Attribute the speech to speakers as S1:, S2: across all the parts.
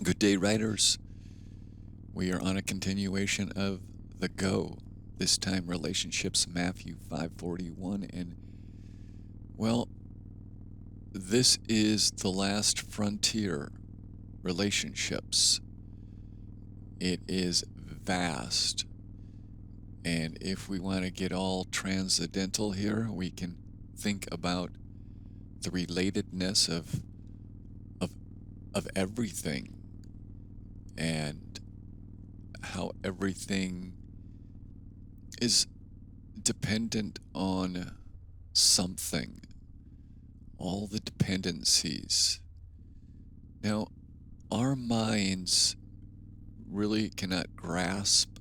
S1: Good day, writers. We are on a continuation of the Go, this time relationships, Matthew 5:41. And, well, this is the last frontier, relationships. It is vast. And if we want to get all transcendental here, we can think about the relatedness of, of everything and how everything is dependent on something, all the dependencies. Now, our minds really cannot grasp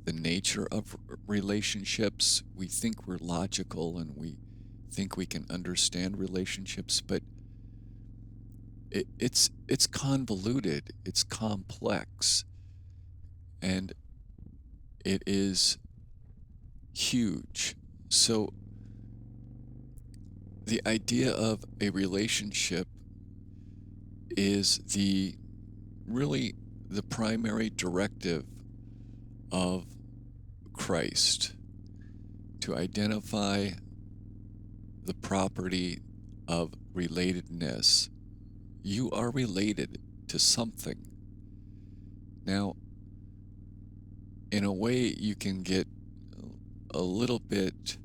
S1: the nature of relationships. We think we're logical and we think we can understand relationships, but it's convoluted, it's complex, and it is huge. So the idea of a relationship is really the primary directive of Christ to identify the property of relatedness. You are related to something. Now, in a way, you can get a little bit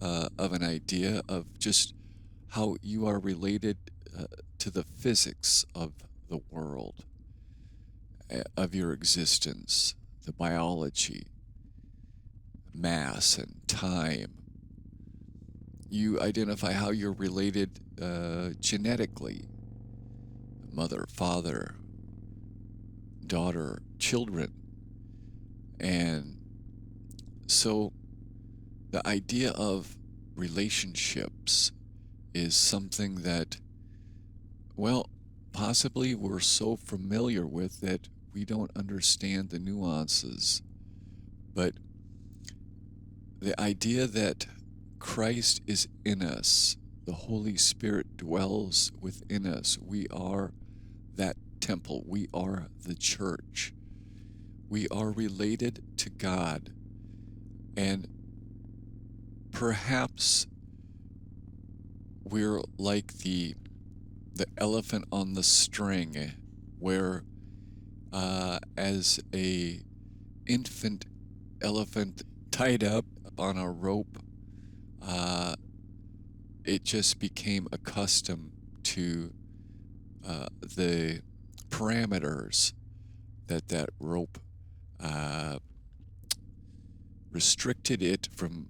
S1: of an idea of just how you are related to the physics of the world, of your existence, the biology, mass, and time. You identify how you're related genetically, mother, father, daughter, children. And so the idea of relationships is something that, well, possibly we're so familiar with that we don't understand the nuances. But the idea that Christ is in us, the Holy Spirit dwells within us, we are that temple, we are the church. We are related to God. And perhaps we're like the elephant on the string, where as a infant elephant tied up on a rope, it just became accustomed to the parameters that rope restricted it from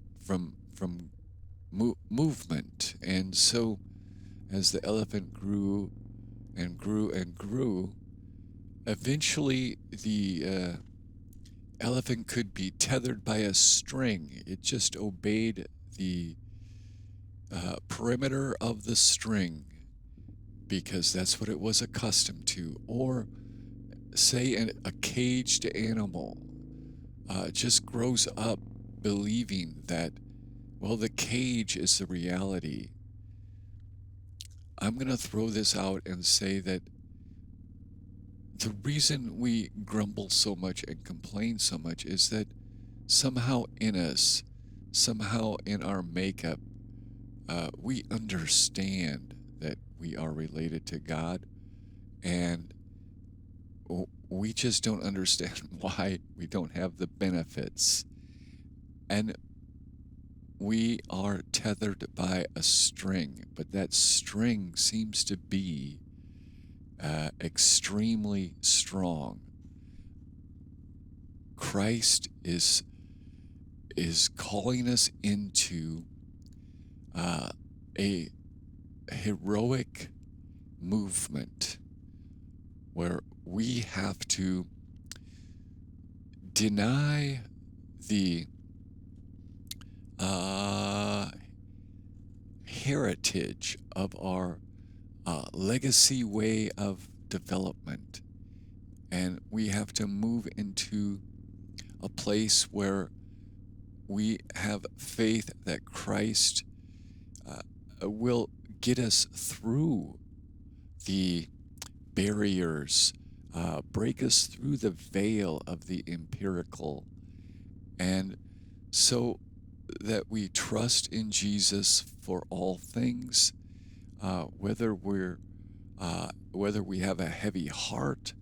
S1: movement. And so as the elephant grew and grew and grew, eventually the elephant could be tethered by a string. It just obeyed the perimeter of the string because that's what it was accustomed to. Or say a caged animal just grows up believing that, well, the cage is the reality. I'm going to throw this out and say that the reason we grumble so much and complain so much is that somehow in us, somehow in our makeup, we understand that we are related to God, and we just don't understand why we don't have the benefits. And we are tethered by a string, but that string seems to be extremely strong. Christ is calling us into a heroic movement where we have to deny the heritage of our legacy way of development, and we have to move into a place where we have faith that Christ will get us through the barriers break us through the veil of the empirical, and so that we trust in Jesus for all things, whether whether we have a heavy heart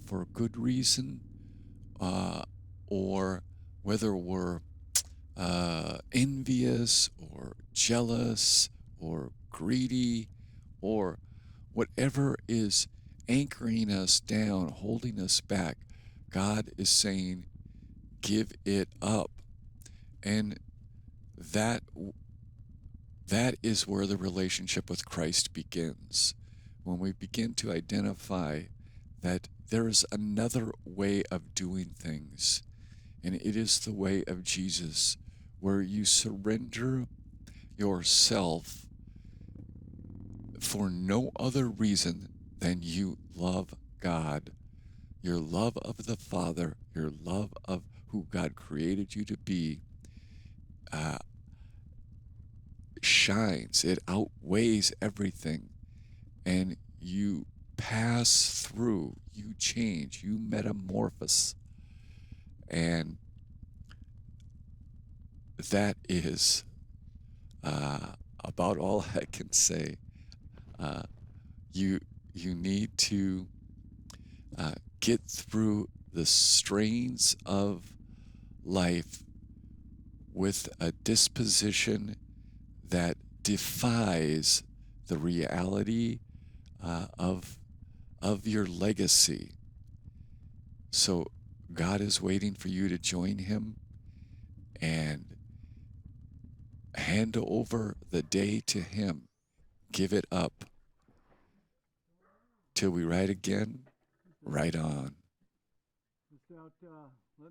S1: for a good reason, uh, or whether we're envious or jealous or greedy or whatever is anchoring us down, holding us back. God is saying, give it up. And that that is where the relationship with Christ begins. When we begin to identify that there is another way of doing things, and it is the way of Jesus, where you surrender yourself for no other reason than you love God, your love of the Father, your love of who God created you to be, uh, shines. It outweighs everything. And you pass through, you change, you metamorphose. And that is about all I can say. Uh, you you need to get through the strains of life with a disposition that defies the reality of your legacy. So God is waiting for you to join Him and hand over the day to Him. Give it up. Till we ride again, ride on.